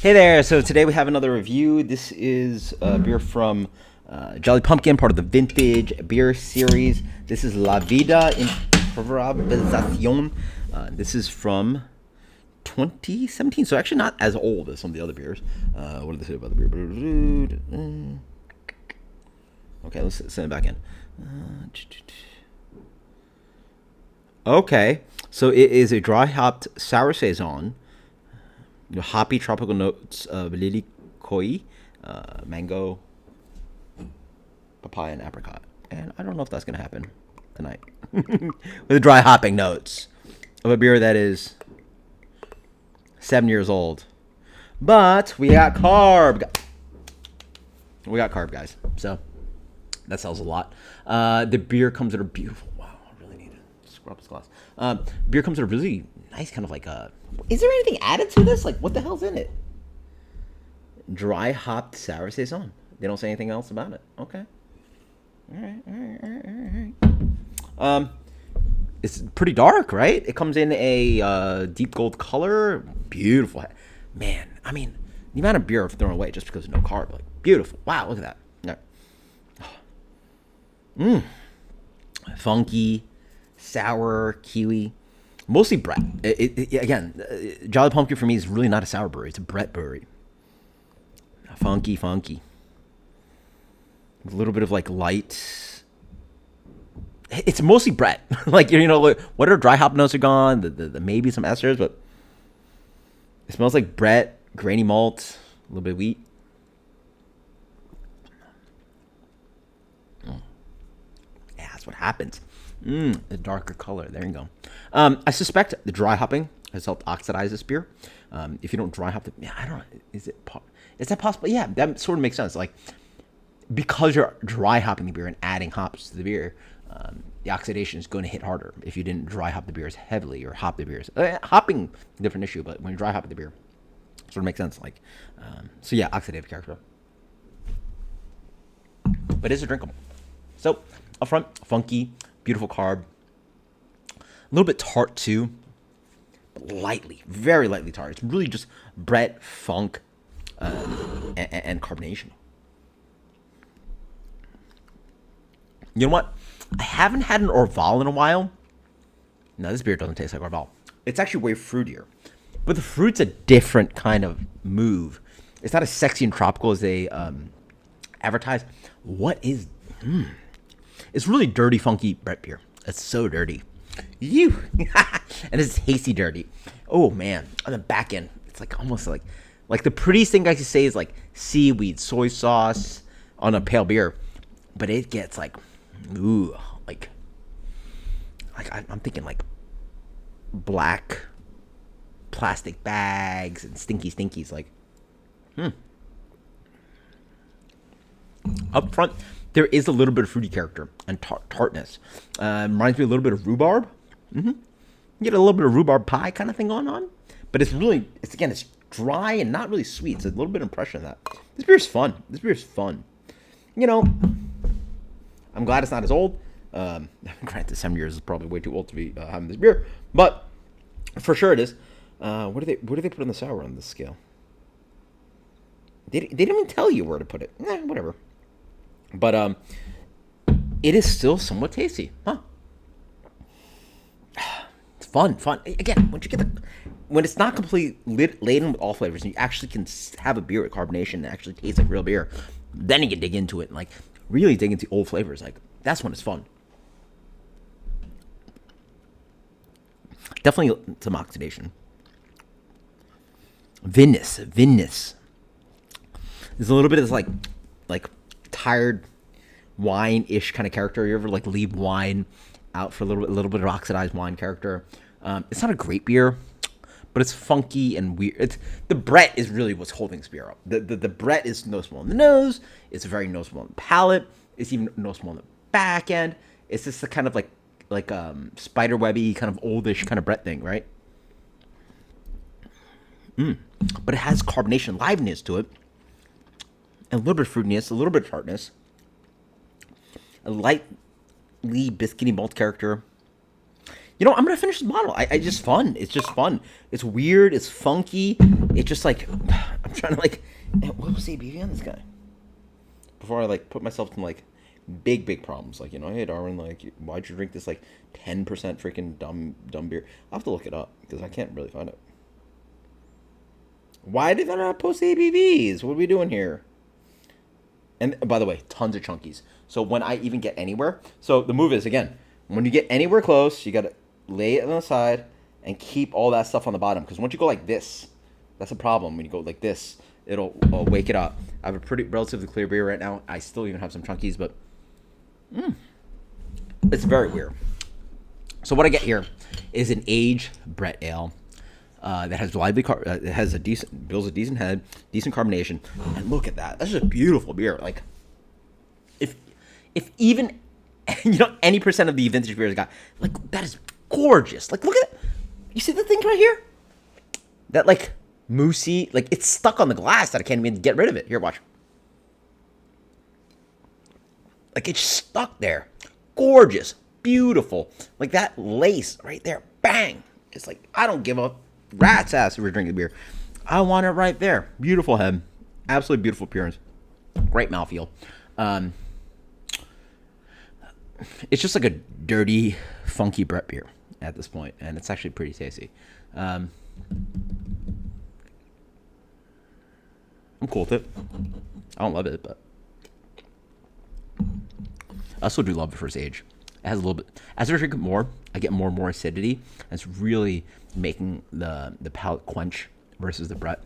Hey there, so today we have another review. This is a beer from Jolly Pumpkin, part of the Vintage Beer Series. This is La Vida Improvisacion. This is from 2017, so actually not as old as some of the other beers. What did they say about the beer? Okay, let's send it back in. Okay, so it is a dry hopped sour Saison. Hoppy tropical notes of lily koi, mango, papaya, and apricot. And I don't know if that's going to happen tonight. With the dry hopping notes of a beer that is 7 years old. But we got carb. We got carb, guys. So that sells a lot. The beer comes in a beautiful... Wow, I really need to scrub this glass. Beer comes in a really nice kind of like a... Is there anything added to this? Like, what the hell's in it? Dry hopped sour Saison. They don't say anything else about it. Okay. All right. It's pretty dark, right? It comes in a deep gold color. Beautiful. Man, I mean, the amount of beer I've thrown away just because of no carb. Like, beautiful. Wow, look at that. Funky, sour, kiwi. Mostly Brett. Again, Jolly Pumpkin for me is really not a sour brewery. It's a Brett brewery. Funky. A little bit of like light. It's mostly Brett. Like, you know, what are dry hop notes are gone? The maybe some esters, but it smells like Brett, grainy malt, a little bit of wheat. Yeah, that's what happens. The darker color. There you go. I suspect the dry hopping has helped oxidize this beer. If you don't dry hop it, yeah, I don't know. Is that possible? Yeah, that sort of makes sense. Like, because you're dry hopping the beer and adding hops to the beer, the oxidation is going to hit harder if you didn't dry hop the beers heavily or hop the beers. Hopping, different issue, but when you dry hop the beer, sort of makes sense. Like, so yeah, oxidative character. But it's a drinkable. So up front, funky. Beautiful carb. A little bit tart too. But lightly. Very lightly tart. It's really just Brett, funk, and carbonation. You know what? I haven't had an Orval in a while. No, this beer doesn't taste like Orval. It's actually way fruitier. But the fruit's a different kind of move. It's not as sexy and tropical as they advertise. What is... It's really dirty, funky Brett beer. It's so dirty. And it's tasty dirty. Oh, man. On the back end, it's like almost like the prettiest thing I could say is like seaweed, soy sauce on a pale beer. But it gets like, ooh, like I'm thinking like black plastic bags and stinkies. Like, Up front, there is a little bit of fruity character and tartness. Reminds me a little bit of rhubarb. You get a little bit of rhubarb pie kind of thing going on. But it's dry and not really sweet. It's a little bit of impression of that. This beer is fun. You know, I'm glad it's not as old. Granted, 7 years is probably way too old to be having this beer. But for sure it is. What do they put on the sour on this scale? They didn't even tell you where to put it. Whatever. But it is still somewhat tasty, huh? It's fun. Again, when it's not completely laden with all flavors, and you actually can have a beer with carbonation that actually tastes like real beer, then you can dig into it and like really dig into old flavors. Like, that's when it's fun. Definitely some oxidation. Vinness. There's a little bit of this like tired wine-ish kind of character. You ever like leave wine out for a little bit of oxidized wine character? It's not a great beer, but it's funky and weird. The Brett is really what's holding this beer up. The Brett is noticeable in the nose. It's very noticeable in the palate. It's even noticeable in the back end. It's just a kind of like spiderwebby kind of oldish kind of Brett thing, right? But it has carbonation, liveliness to it. A little bit of fruitiness, a little bit of tartness, a lightly biscuity malt character. You know, I'm gonna finish this bottle. It's just fun. It's just fun. It's weird. It's funky. It's just like, I'm trying to like, what was the ABV on this guy? Before I like put myself in like big problems. Like, hey Darwin, like why'd you drink this like 10% freaking dumb beer? I'll have to look it up because I can't really find it. Why did they not post ABVs? What are we doing here? And by the way, tons of chunkies. So when I even get anywhere, so the move is again, when you get anywhere close, you gotta lay it on the side and keep all that stuff on the bottom. Because once you go like this, that's a problem. When you go like this, it'll wake it up. I have a pretty relatively clear beer right now. I still even have some chunkies, but it's very weird. So what I get here is an aged Brett ale that has it has builds a decent head, decent carbonation, and look at that. That's just a beautiful beer. Like, if even any percent of the vintage beers I got, like that is gorgeous. Like, look at it. You see the thing right here? That like moosey, like it's stuck on the glass that I can't even get rid of it. Here, watch. Like it's stuck there. Gorgeous, beautiful. Like that lace right there, bang. It's like, I don't give a rat's ass if we're drinking beer. I want it right there. Beautiful head. Absolutely beautiful appearance. Great mouthfeel. It's just like a dirty, funky Brett beer at this point, and it's actually pretty tasty. I'm cool with it. I don't love it, but I also do love it for its age. It has a little bit. As I drink it more, I get more and more acidity. And it's really making the palate quench versus the Brett.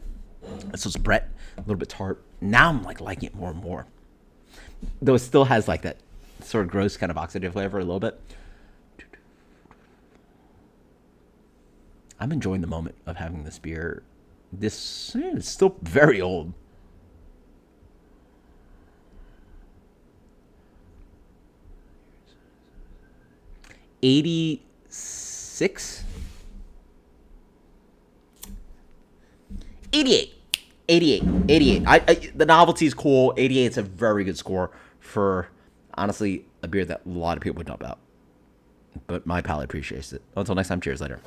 So it's Brett, a little bit tart. Now I'm like liking it more and more. Though it still has like that sort of gross kind of oxidative flavor a little bit. I'm enjoying the moment of having this beer. This is still very old. '86? 88. The novelty is cool. 88 is a very good score for, honestly, a beer that a lot of people would dump out. But my palate appreciates it. Until next time, cheers later.